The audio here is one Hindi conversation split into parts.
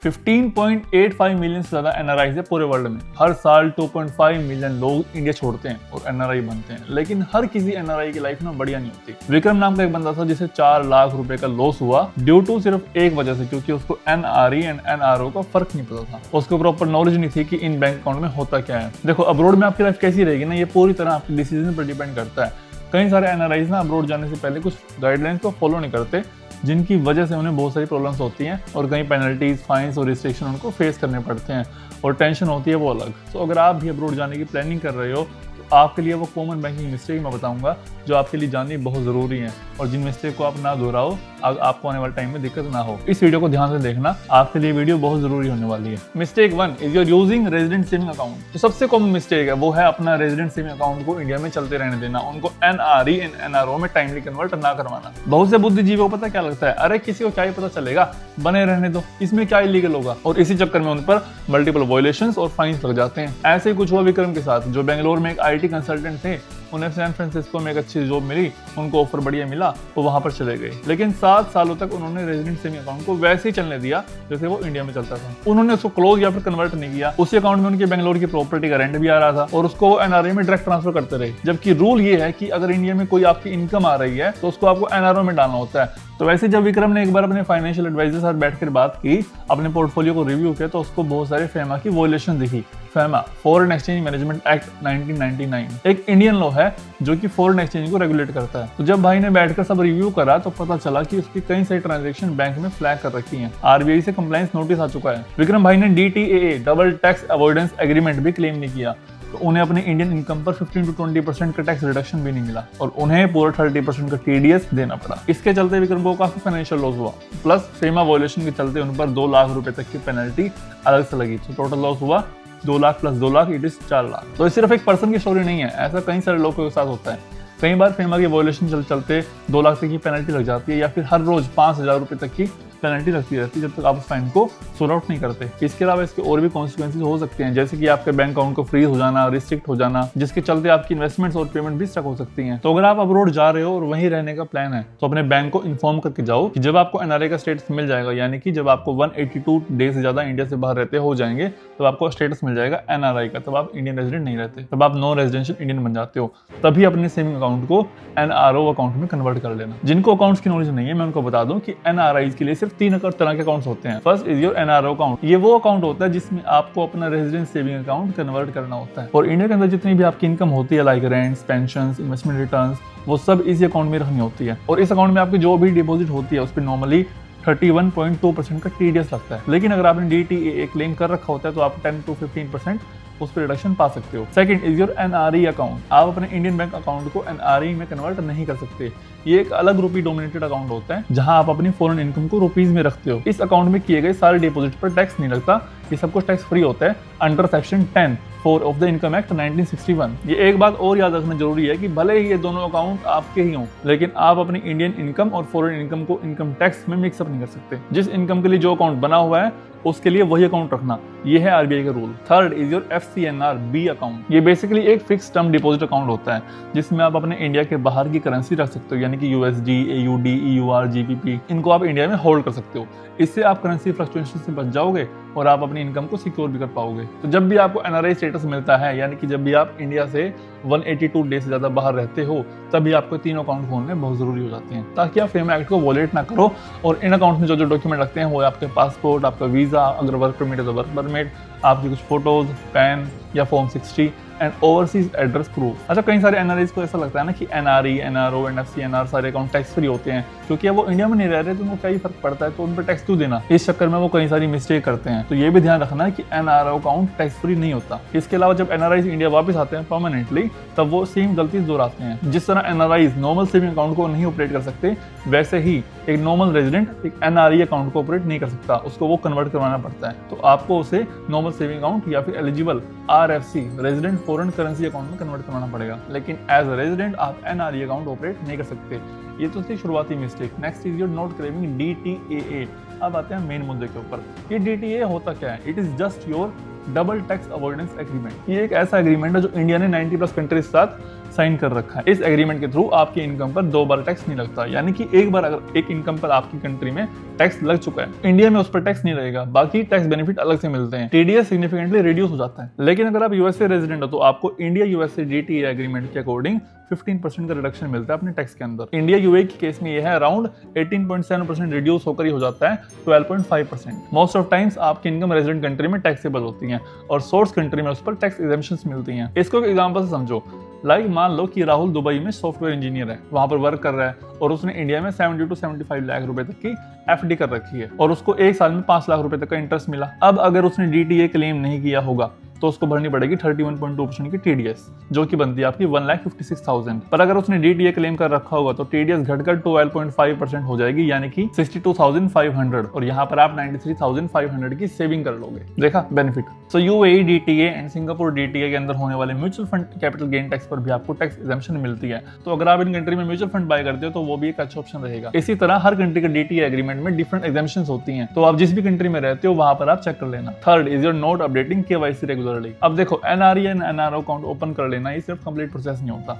15.85 मिलियन से ज्यादा एनआरआई है पूरे वर्ल्ड में। हर साल 2.5 मिलियन लोग इंडिया छोड़ते हैं और एनआरआई बनते हैं, लेकिन हर किसी एनआरआई की लाइफ में बढ़िया नहीं होती। विक्रम नाम का एक बंदा था जिसे 4 लाख रुपए का लॉस हुआ ड्यू टू सिर्फ एक वजह से, क्योंकि उसको एनआरई एंड एनआरओ का फर्क नहीं पता था। उसको प्रॉपर नॉलेज नहीं थी कि इन बैंक अकाउंट में होता क्या है। देखो, अब्रोड में आपकी लाइफ कैसी रहेगी ना, ये पूरी तरह आपके डिसीजन पर डिपेंड करता है। कई सारे एनआरआईज ना अब्रोड जाने से पहले कुछ गाइडलाइंस को फॉलो नहीं करते, जिनकी वजह से उन्हें बहुत सारी प्रॉब्लम्स होती हैं और कई पेनल्टीज, फाइन्स और रिस्ट्रिक्शन उनको फेस करने पड़ते हैं और टेंशन होती है वो अलग। तो अगर आप भी अब्रोड जाने की प्लानिंग कर रहे हो तो आपके लिए वो कॉमन बैंकिंग मिस्टेक मैं बताऊंगा जो आपके लिए जाननी बहुत ज़रूरी है, और जिन मिस्टेक को आप ना दोहराओ, आपको आने वाले टाइम में दिक्कत ना हो। इस वीडियो को ध्यान से देखना, आपके लिए वीडियो बहुत जरूरी होने वाली है। Mistake 1 is your using resident saving account. जो सबसे कॉमन मिस्टेक है वो है अपना रेजिडेंट सेविंग अकाउंट को इंडिया में चलते रहने देना, उनको एनआरई एंड एनआरओ में टाइमली कन्वर्ट ना करवाना। बहुत से बुद्धिजीवियों को पता क्या लगता है, अरे किसी को क्या ही पता चलेगा, बने रहने दो, इसमें क्या इलीगल होगा, और इसी चक्कर में उन पर मल्टीपल वायलेशंस और फाइन्स लग जाते हैं। ऐसे ही कुछ हुआ विक्रम के साथ, जो बेंगलोर में एक आईटी कंसल्टेंट थे, उन्हें सैन फ्रांसिस्को में एक अच्छी जॉब मिली, उनको ऑफर बढ़िया मिला, वो वहां पर चले गए। लेकिन 7 सालों तक उन्होंने रेजिडेंट सेविंग अकाउंट को वैसे ही चलने दिया जैसे वो इंडिया में चलता था। उन्होंने उसको क्लोज या फिर कन्वर्ट नहीं किया। उसी अकाउंट में उनके बेंगलोर की प्रॉपर्टी का रेंट भी आ रहा था और उसको एनआरए में डायरेक्ट ट्रांसफर करते रहे। जबकि रूल ये है कि अगर इंडिया में कोई आपकी इनकम आ रही है तो उसको आपको एनआरओ में डालना होता है। तो वैसे जब विक्रम ने एक बार अपने फाइनेंशियल एडवाइजर के साथ बैठकर बात की, अपने पोर्टफोलियो को रिव्यू किया, तो उसको बहुत सारे फेमा की वॉयलेशन दिखी। FEMA, foreign exchange management act 1999, एक इंडियन लॉ है जो कि फॉरेन एक्सचेंज को रेगुलेट करता है। तो जब भाई ने बैठकर सब रिव्यू करा तो पता चला कि उसकी कई सारी ट्रांजैक्शन बैंक में फ्लैग कर रखी हैं। आरबीआई से कंप्लायंस नोटिस आ चुका है। विक्रम भाई ने डीटीएए, डबल टैक्स अवॉइडेंस एग्रीमेंट भी क्लेम नहीं किया, तो उन्हें अपने इंडियन इनकम पर 15 to 20% का टैक्स रिडक्शन भी नहीं मिला और उन्हें पूरा 30% का टीडीएस देना पड़ा। इसके चलते विक्रम को काफी फाइनेंशियल लॉस हुआ, प्लस फेमा वॉयलेशन के चलते उन पर 2 लाख रुपए तक की पेनल्टी अलग से लगी। तो टोटल लॉस हुआ 2 lakh plus 2 lakh, it is 4 lakh. तो ये सिर्फ एक पर्सन की स्टोरी नहीं है, ऐसा कई सारे लोगों के साथ होता है। कई बार फेमा के वॉयलेशन चलते 2 लाख तक की पेनल्टी लग जाती है, या फिर हर रोज 5,000 रुपए तक की पेनल्टी लगती रहती है जब तक आप उस फाइन को सोल्व आउट नहीं करते। इसके अलावा इसके और भी कॉन्सिक्वेंसेस हो सकते हैं, जैसे कि आपके बैंक अकाउंट को फ्रीज हो जाना, रिस्ट्रिक्ट हो जाना, जिसके चलते आपकी इन्वेस्टमेंट्स और पेमेंट भी स्टक हो सकती हैं। तो अगर आप अब्रॉड जा रहे हो और वहीं रहने का प्लान है तो अपने बैंक को इन्फॉर्म करके जाओ कि जब आपको एनआरए का स्टेटस मिल जाएगा, यानी कि जब आपको 182 डे से ज्यादा इंडिया से बाहर रहते हो जाएंगे, तो आपको स्टेटस मिल जाएगा एनआरआई का, तब आप इंडियन रेजिडेंट नहीं रहते, तब आप नॉन रेजिडेंशियल इंडियन बन जाते हो। तभी अपने सेविंग अकाउंट को एनआरओ अकाउंट में कन्वर्ट कर लेना। जिनको अकाउंट्स की नॉलेज नहीं है, मैं उनको बता दूं कि एनआरआई के लिए सिर्फ 3 तरह के अकाउंट्स होते हैं। First is your NRO account. ये वो अकाउंट होता है जिसमें आपको अपना रेजिडेंस सेविंग अकाउंट कन्वर्ट करना होता है, और इंडिया के अंदर जितनी भी आपकी इनकम होती है, like rents, pensions, investment returns, वो सब इसी अकाउंट में रखनी होती है। और इस अकाउंट में आपकी जो भी डिपॉजिट होती है उस पर नॉर्मली 31.2% का टीडीएस लगता है। लेकिन अगर आपने डीटीएए क्लेम कर रखा होता है तो आप 10 to 15% उस पर रिडक्शन पा सकते हो। Second is your NRE account. आप अपने इंडियन बैंक अकाउंट को एनआरई में कन्वर्ट नहीं कर सकते। ये एक अलग रुपी डोमिनेटेड अकाउंट होता है जहां आप अपनी फॉरेन इनकम को रुपीज में रखते हो। इस अकाउंट में किए गए सारे डिपॉजिट पर टैक्स नहीं लगता, ये सब कुछ टैक्स फ्री होता है under section 10(4) of the income act 1961। ये एक बात और याद रखना जरूरी है कि भले ही ये दोनों अकाउंट आपके ही हों, लेकिन आप अपनी इंडियन इनकम और फॉरेन इनकम को इनकम टैक्स में मिक्सअप नहीं कर सकते। जिस इनकम के लिए जो अकाउंट बना हुआ है उसके लिए वही अकाउंट रखना, ये है आरबीआई का rule. Third is your FCNR B account. ये बेसिकली एक फिक्स टर्म डिपॉजिट अकाउंट होता है जिसमें आप अपने इंडिया के बाहर की करेंसी रख सकते हो, यानी कि यूएसडी, एयूडी, ईयूआर, जीबीपी, इनको आप इंडिया में होल्ड कर सकते हो। इससे आप करेंसी फ्लक्चुएशन से बच जाओगे और आप अपनी इनकम को सिक्योर भी कर पाओगे। तो जब भी आपको एनआरआई स्टेटस मिलता है, यानी कि जब भी आप इंडिया से 182 डे से ज्यादा बाहर रहते हो, तभी आपको 3 अकाउंट खोलने बहुत जरूरी हो जाते हैं, ताकि आप फेमा एक्ट को वॉलेट ना करो और इन अकाउंट में जो डॉक्यूमेंट लगते हैं वो आपके पासपोर्ट, आपका वीजा, अगर वर्क परमिट है तो वर्क परमिट, आपकी कुछ फोटोज, पैन या form 60 and overseas address proof. अच्छा, कई सारे एनआरआईज को ऐसा लगता है ना कि एनआरई, एनआरओ एंड एफसीएनआर सारे अकाउंट टैक्स फ्री होते हैं, क्योंकि वो इंडिया में नहीं रह रहे तो उनको क्या ही फर्क पड़ता है, तो उन पर टैक्स क्यों देना। इस चक्कर में वो कई सारी मिस्टेक करते हैं। तो ये भी ध्यान रखना है कि एनआरओ अकाउंट टैक्स फ्री नहीं होता। इसके अलावा जब एनआरआईज इंडिया वापस आते हैं परमानेंटली, तब वो सेम गलती दोहराते हैं। जिस तरह एनआरआईज नॉर्मल सेविंग अकाउंट को नहीं ऑपरेट कर सकते, वैसे ही एक नॉर्मल रेजिडेंट एक एनआरई अकाउंट को ऑपरेट नहीं कर सकता, उसको वो कन्वर्ट करवाना पड़ता है। तो आपको उसे नॉर्मल सेविंग अकाउंट या फिर eligible RFC, resident foreign currency account में कन्वर्ट करवाना पड़ेगा। लेकिन एज अ रेजिडेंट आप एनआरई अकाउंट ऑपरेट नहीं कर सकते। ये तो थी शुरुआती mistake. Next is your not claiming DTAA. अब आते हैं मेन मुद्दे के ऊपर। ये डीटीए होता क्या है? It is just your double tax avoidance agreement. ये एक ऐसा एग्रीमेंट है जो इंडिया ने 90+ कंट्रीज के साथ साइन कर रखा है। इस एग्रीमेंट के थ्रू आपकी इनकम पर 2 बार टैक्स नहीं लगता, यानी कि एक बार अगर एक इनकम पर आपकी कंट्री में टैक्स लग चुका है, इंडिया में उस पर टैक्स नहीं रहेगा, बाकी टैक्स बेनिफिट अलग से मिलते हैं। टीडीएस सिग्निफिकेंटली रिड्यूस हो जाता है। लेकिन अगर आप यूएसए रेजिडेंट हो तो आपको इंडिया यूएसए डीटीए एग्रीमेंट के अकॉर्डिंग 15% का रिडक्शन मिलता है अपने टैक्स के अंदर। इंडिया यूए के केस में यह है अराउंड 18.7% रिड्यूस होकर ही हो जाता है 12.5%। मोस्ट ऑफ टाइम्स आपकी इनकम रेजिडेंट कंट्री में टैक्सेबल होती है और सोर्स कंट्री में उस पर टैक्स एग्जेम्पशंस मिलती हैं। इसको एक एग्जांपल से समझो। मान लो कि राहुल दुबई में सॉफ्टवेयर इंजीनियर है, वहां पर वर्क कर रहा है और उसने इंडिया में 70 to 75 लाख रुपए तक की एफडी कर रखी है और उसको एक साल में 5 लाख रुपए तक का इंटरेस्ट मिला। अब अगर उसने डीटीए क्लेम नहीं किया होगा तो उसको भरनी पड़ेगी 31.2% की टीडीएस, जो कि बनती है आपकी 1,56,000। पर अगर उसने डीटीए क्लेम कर रखा होगा तो टीडीएस घटकर 12.5% हो जाएगी, यानी कि 62,500, और यहाँ पर आप 93,500 की सेविंग कर लोगे। देखा benefit. So UAE DTA and Singapore DTA के अंदर होने वाले mutual fund capital gain tax पर भी आपको टैक्स एग्जेम्पशन मिलती है। तो अगर आप इन कंट्री में म्यूचुअल फंड बाय करते हो तो वो भी एक अच्छा ऑप्शन रहेगा। इसी तरह हर कंट्री के डीटीए एग्रीमेंट में डिफरेंट एग्जेम्पशंस होती हैं, तो आप जिस भी कंट्री में रहते हो वहां पर आप चेक कर लेना। Third is your note updating KYC regularly. अब देखो, NRE and NRO account open कर लेना ये सिर्फ कंप्लीट प्रोसेस नहीं होता,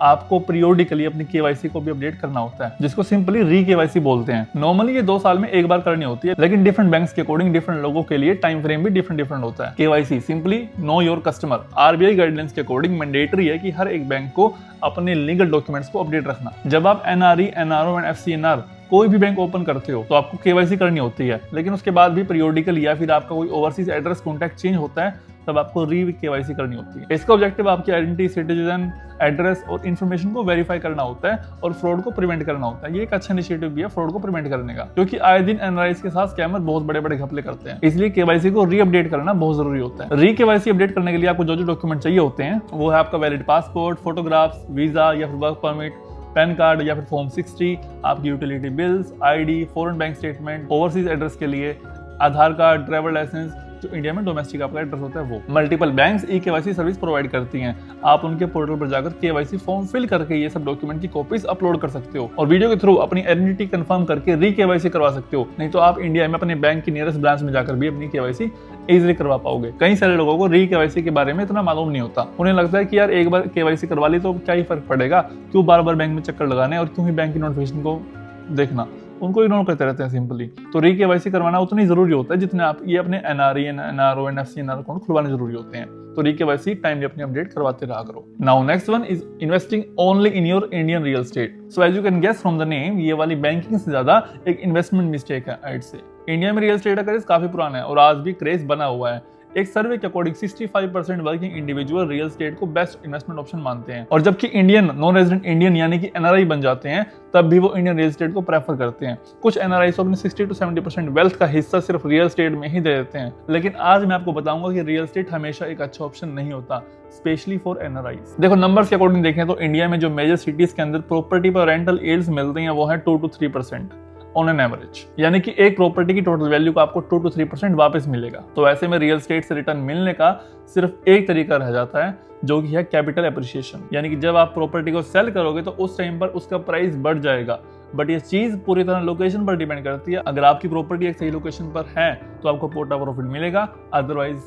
आपको पीरियोडिकली अपनी केवाईसी को भी अपडेट करना होता है, जिसको सिंपली री केवाईसी बोलते हैं। नॉर्मली ये 2 साल में एक बार करनी होती है, लेकिन डिफरेंट बैंक्स के अकॉर्डिंग डिफरेंट लोगों के लिए टाइम फ्रेम भी डिफरेंट होता है। KYC simply know your customer. RBI guidelines के अकॉर्डिंग मैंडेटरी है कि हर एक बैंक को अपने लीगल डॉक्यूमेंट्स को अपडेट रखना। जब आप एनआरई, एनआरओ एंड एफसीएनआर कोई भी बैंक ओपन करते हो तो आपको केवाईसी करनी होती है, लेकिन उसके बाद भी पीरियोडिकल या फिर आपका कोई ओवरसीज एड्रेस कॉन्टैक्ट चेंज होता है तब आपको री केवाईसी करनी होती है। इसका ऑब्जेक्टिव आपकी आइडेंटिटी, सिटीजन, एड्रेस और इन्फॉर्मेशन को वेरीफाई करना होता है और फ्रॉड को प्रिवेंट करना होता है। ये एक अच्छा इनिशिएटिव भी है फ्रॉड को प्रिवेंट करने का, क्योंकि आए दिन एनआरआईज के साथ स्कैमर बहुत बड़े घपले करते हैं, इसलिए केवाईसी को री अपडेट करना बहुत जरूरी होता है। री केवाईसी अपडेट करने के लिए आपको जो डॉक्यूमेंट चाहिए होते हैं वो है आपका वैलिड पासपोर्ट, फोटोग्राफ्स, वीजा या फिर वर्क परमिट, पैन कार्ड या फिर फॉर्म 60, आपकी utility bills, ID, foreign bank statement, overseas address के लिए आधार कार्ड, ट्रैवल लाइसेंस, जो इंडिया में डोमेस्टिक आपका एड्रेस होता है वो। Multiple banks e KYC service provide करती हैं। आप उनके पोर्टल पर जाकर केवाईसी फॉर्म फिल करके ये सब डॉक्यूमेंट की कॉपीज अपलोड कर सकते हो और वीडियो के थ्रू अपनी आइडेंटिटी कंफर्म करके री केवाईसी करवा सकते हो। नहीं तो आप इंडिया में अपने बैंक की नियरेस्ट ब्रांच में जाकर भी अपनी केवाईसी इजीली करवा पाओगे। कई सारे लोगों को री केवाईसी के बारे में इतना मालूम नहीं होता, उन्हें लगता है कि यार एक बार केवाईसी करवा ली तो क्या ही फर्क पड़ेगा, क्यों बार बार बैंक में चक्कर लगाने और क्यों ही बैंक की नोटिफिकेशन को देखना, उनको इग्नोर करते रहते हैं सिंपली। तो री केवाईसी करवाना उतना ही जरूरी होता है जितने आप ये अपने NRE, NRO and FCNR account खुलवाने जरूरी होते हैं। तो री केवाईसी टाइमली अपनी अपडेट करवाते रहा करो। Now next one is investing only in your Indian real estate. So as you can guess from the name, ये वाली बैंकिंग से ज्यादा एक इन्वेस्टमेंट मिस्टेक है आइड से। इंडिया में रियल एस्टेट का क्रेज काफी पुराना है और आज भी क्रेज बना हुआ है। एक सर्वे के according 65% working individual real estate को बेस्ट इन्वेस्टमेंट ऑप्शन मानते हैं, और जबकि इंडियन नॉन रेजिडेंट इंडियन यानी कि एनआरआई बन जाते हैं तब भी वो इंडियन रियल एस्टेट को प्रेफर करते हैं। कुछ एनआरआई अपने 60 to 70% वेल्थ का हिस्सा सिर्फ रियल एस्टेट में ही दे देते हैं। लेकिन आज मैं आपको बताऊंगा कि रियल एस्टेट हमेशा एक अच्छा ऑप्शन नहीं होता, स्पेशली फॉर एनआरआईज। देखो, नंबर्स के अकॉर्डिंग देखें तो इंडिया में जो मेजर सिटीज के अंदर प्रॉपर्टी पर रेंटल यील्ड्स मिलती हैं वो है 2 to 3% ऑन एन एवरेज, यानी कि एक प्रॉपर्टी की टोटल वैल्यू को आपको 2 to 3% वापस मिलेगा। तो ऐसे में रियल एस्टेट से रिटर्न मिलने का सिर्फ एक तरीका रह जाता है, जो कि है कैपिटल एप्रिसिएशन। यानी कि जब आप प्रॉपर्टी को सेल करोगे तो उस टाइम पर उसका प्राइस बढ़ जाएगा, बट ये चीज पूरी तरह लोकेशन पर डिपेंड करती है। अगर आपकी प्रॉपर्टी एक सही लोकेशन पर है तो आपको पोटा प्रॉफिट मिलेगा, अदरवाइज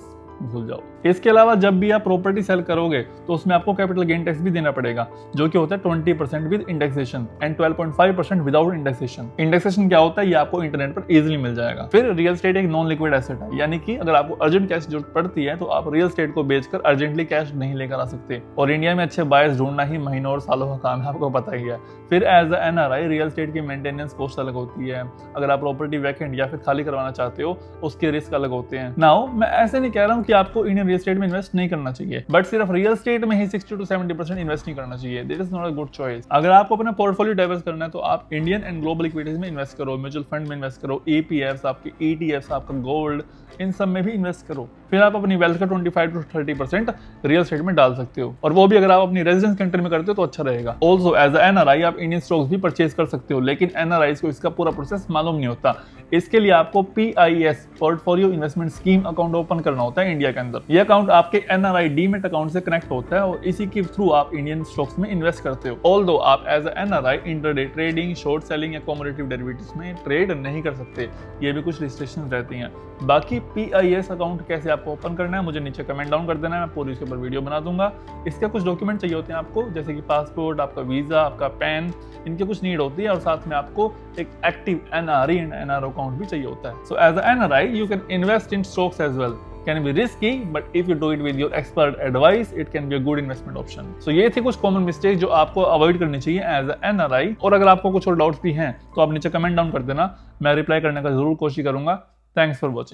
भूल जाओ। इसके अलावा जब भी आप प्रॉपर्टी सेल करोगे तो उसमें आपको कैपिटल गेन टैक्स भी देना पड़ेगा, जो कि होता है 20% with indexation and 12.5% without indexation. Indexation क्या होता है ये आपको इंटरनेट पर इजीली मिल जाएगा। फिर रियल एस्टेट एक नॉन लिक्विड एसेट है, यानी कि अगर आपको अर्जेंट कैश जरूरत पड़ती है तो आप रियल एस्टेट को बेचकर अर्जेंटली कैश नहीं लेकर आ सकते, और इंडिया में अच्छे बायर्स ढूंढना ही महीनों और सालों का काम है, आपको पता ही है। फिर as a NRI real estate की मेंटेनेंस कॉस्ट अलग होती है। अगर आप प्रॉपर्टी वैकेंट या फिर खाली करवाना चाहते हो उसके रिस्क अलग होते हैं। नाउ मैं ऐसे नहीं कह रहा हूँ कि आपको इंडियन रियल एस्टेट में इन्वेस्ट नहीं करना चाहिए, बट सिर्फ रियल एस्टेट में ही 60 to 70% इन्वेस्ट नहीं करना चाहिए। This is not a good choice. अगर आपको अपना पोर्टफोलियो डाइवर्स करना है तो आप इंडियन एंड ग्लोबल इक्विटीज में इन्वेस्ट करो, म्यूचुअल फंड में इन्वेस्ट करो, ईपीएफ्स, आपके ईटीएफ्स, आपका गोल्ड, इन सब में भी इन्वेस्ट करो। फिर आप अपनी वेल्थ का 25 to 30% रियल एस्टेट में डाल सकते हो, और वो भी अगर आप अपनी रेजिडेंस कंट्री में करते हो तो अच्छा रहेगा। ऑल्सो एज अ एनआरआई आप इंडियन स्टॉक्स भी परचेज कर सकते हो, लेकिन एनआरआईज को इसका पूरा प्रोसेस मालूम नहीं होता। इसके लिए आपको PIS portfolio investment scheme account open करना होता है इंडिया के अंदर। ये अकाउंट आपके NRI डीमैट अकाउंट से कनेक्ट होता है और इसी के थ्रू आप इंडियन स्टॉक्स में इन्वेस्ट करते हो। ऑल्दो आप as a NRI intraday trading, short selling या कमोडिटी डेरिवेटिव्स में ट्रेड नहीं कर सकते, ये भी कुछ रिस्ट्रिक्शंस रहती हैं। बाकी PIS अकाउंट कैसे आपको ओपन करना है मुझे नीचे कमेंट डाउन कर देना है, मैं पूरी इसके ऊपर वीडियो बना दूंगा। इसके कुछ डॉक्यूमेंट चाहिए होते हैं आपको, जैसे कि पासपोर्ट, आपका वीजा, आपका पैन, इनके कुछ नीड होती है और साथ में आपको एक active NRI and NRO account भी चाहिए होता है। So as a NRI you can invest in stocks as well, can be risky but if you do it with your expert advice it can be a good investment option। so ये थे कुछ कॉमन मिस्टेक जो आपको अवॉइड करनी चाहिए एज अ NRI। और अगर आपको कुछ और डाउट्स भी हैं तो आप नीचे कमेंट डाउन कर देना, मैं रिप्लाई करने का जरूर कोशिश करूंगा। Thanks for watching.